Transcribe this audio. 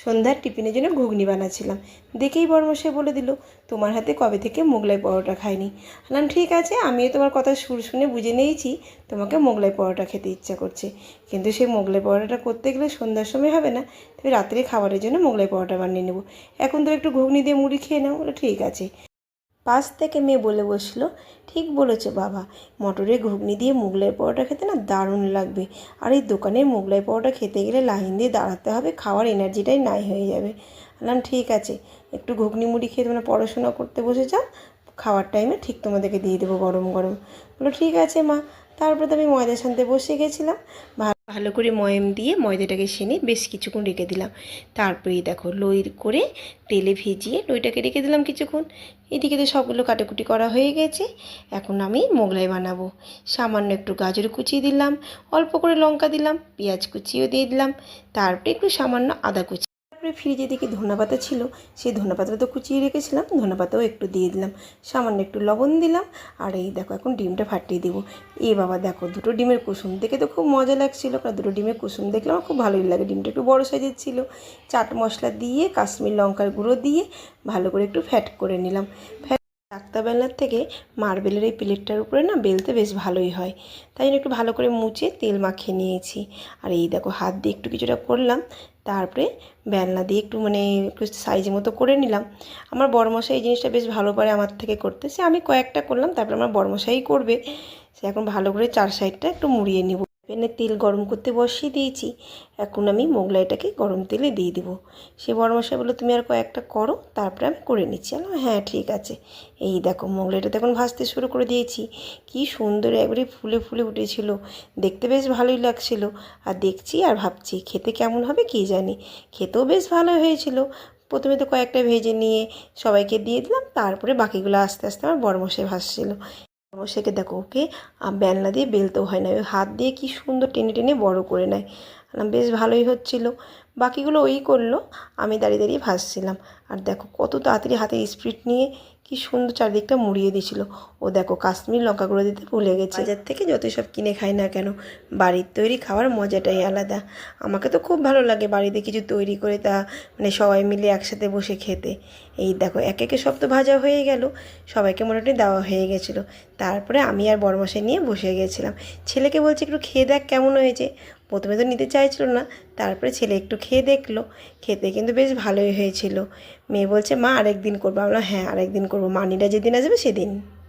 সন্ধ্যার টিফিনের জন্য ঘুগনি বানাচ্ছিলাম। দেখেই বড়মশাই বলে দিল, তোমার হাতে কবে থেকে মোগলাই পরোটা খাইনি। বললাম ঠিক আছে, আমিও তোমার কথা সুর শুনে বুঝে নিয়েছি তোমাকে মোগলাই পরোটা খেতে ইচ্ছা করছে, কিন্তু সেই মোগলাই পরোটাটা করতে গেলে সন্ধ্যার সময় হবে না, তবে রাত্রে খাবারের জন্য মোগলাই পরোটা বানিয়ে নেবো। এখন তো একটু ঘুগনি দিয়ে মুড়ি খেয়ে নাও। বলে ঠিক আছে। পাশ থেকে মেয়ে বলে বসলো, ঠিক বলেছো বাবা, মটরের ঘুগনি দিয়ে মোগলাই পরোটা খেতে না দারুণ লাগবে। আর এই দোকানের মোগলাই পরোটা খেতে গেলে লাইন দিয়ে দাঁড়াতে হবে, খাওয়ার এনার্জিটাই নাই হয়ে যাবে। বললাম ঠিক আছে, একটু ঘুগনি মুড়ি খেয়ে তোমরা পড়াশোনা করতে বসে যাও, খাওয়ার টাইমে ঠিক তোমাদেরকে দিয়ে দেবো গরম গরম। বললো ঠিক আছে মা। তারপরে তো আমি ময়দা ছানতে বসে গেছিলাম। ভালো করে ময়াম দিয়ে ময়দাটাকে সেনে বেশ কিছুক্ষণ রেখে দিলাম। তারপরেই দেখো লই করে তেলে ভিজিয়ে লইটাকে রেখে দিলাম কিছুক্ষণ। এদিকে তো সবগুলো কাটাকুটি করা হয়ে গেছে। এখন আমি মোগলাই বানাবো। সামান্য একটু গাজর কুচিয়ে দিলাম, অল্প করে লঙ্কা দিলাম, পেঁয়াজ কুচিও দিয়ে দিলাম, তারপরে একটু সামান্য আদা কুচি। তারপরে ফ্রিজে দেখি ধনেপাতা ছিল, সেই ধনেপাতাটা তো কুচিয়ে রেখেছিলাম, ধনেপাতাও একটু দিয়ে দিলাম, সামান্য একটু লবণ দিলাম। আর এই দেখো এখন ডিমটা ফাটিয়ে দেবো। এ বাবা দেখো, দুটো ডিমের কুসুম দেখে তো খুব মজা লাগছিলো, কারণ দুটো ডিমের কুসুম দেখলে আমার খুব ভালোই লাগে। ডিমটা একটু বড়ো সাইজের ছিল। চাট মশলা দিয়ে কাশ্মীর লঙ্কার গুঁড়ো দিয়ে ভালো করে একটু ফ্যাট করে নিলাম। চাকতা বেলনার থেকে মার্বেলের এই প্লেটটার উপরে না বেলতে বেশ ভালোই হয়, তাই জন্য একটু ভালো করে মুছে তেল মাখিয়ে নিয়েছি। আর এই দেখো হাত দিয়ে একটু কিছুটা করলাম, তারপরে বেলনা দিয়ে একটু একটু সাইজ মতো করে নিলাম। আমার বড়মশাই এই জিনিসটা বেশ ভালো পারে আমার থেকে করতে, সে আমি কয়েকটা করলাম, তারপরে আমার বড়মশাই করবে। সে এখন ভালো করে চার সাইডটা একটু মুড়িয়ে নিব। প্যানে তেল গরম করতে বসিয়ে দিয়েছি। এখন আমি মোগলাইটাকে গরম তেলে দিয়ে দিব। সে বড়মশাই বললো তুমি আর কয়েকটা করো, তারপরে আমি করে নিচ্ছি। হ্যাঁ ঠিক আছে। এই দেখো মোগলাইটা তো এখন ভাজতে শুরু করে দিয়েছি। কি সুন্দর একবারে ফুলে ফুলে উঠেছিল, দেখতে বেশ ভালোই লাগছিল। আর দেখছি আর ভাবছি খেতে কেমন হবে কী জানি। খেতেও বেশ ভালো হয়েছিল। প্রথমে তো কয়েকটা ভেজে নিয়ে সবাইকে দিয়ে দিলাম, তারপরে বাকিগুলো আস্তে আস্তে আমার বড়মশাই ভাজছিল। বড়মশাইকে দেখো, ওকে বেলনা দিয়ে বেলতেও হয় না, ওই হাত দিয়ে কি সুন্দর টেনে টেনে বড় করে নেয়। বেশ ভালোই হচ্ছিল। বাকিগুলো ওই করলো, আমি দাঁড়িয়ে দাঁড়িয়ে ভাজছিলাম। আর দেখো কত তাড়াতাড়ি হাতে স্পিড নিয়ে কি সুন্দর চারদিকটা মুড়িয়ে দিয়েছিল। ও দেখো কাশ্মীর লঙ্কা গুঁড়ো দিতে ভুলে গেছে। বাজার থেকে যতই সব কিনে খাই না কেন, বাড়ির তৈরি খাওয়ার মজাটাই আলাদা। আমাকে তো খুব ভালো লাগে বাড়িতে কিছু তৈরি করে তা সবাই মিলে একসাথে বসে খেতে। এই দেখো একে একে সব তো ভাজা হয়ে গেল, সবাইকে মোটামুটি দেওয়া হয়ে গেছিলো। তারপরে আমি আর বড়মশাই নিয়ে বসে গেছিলাম। ছেলেকে বলছি একটু খেয়ে দেখ কেমন হয়েছে। প্রথমে তো নিতে চাইছিল না, তারপরে ছেলে একটু খেয়ে দেখলো, খেতে কিন্তু বেশ ভালোই হয়েছিল। মেয়ে বলছে মা আরেকদিন করবো। আমরা হ্যাঁ আরেকদিন করবো, মানিরা যেদিন আসবে সেদিন।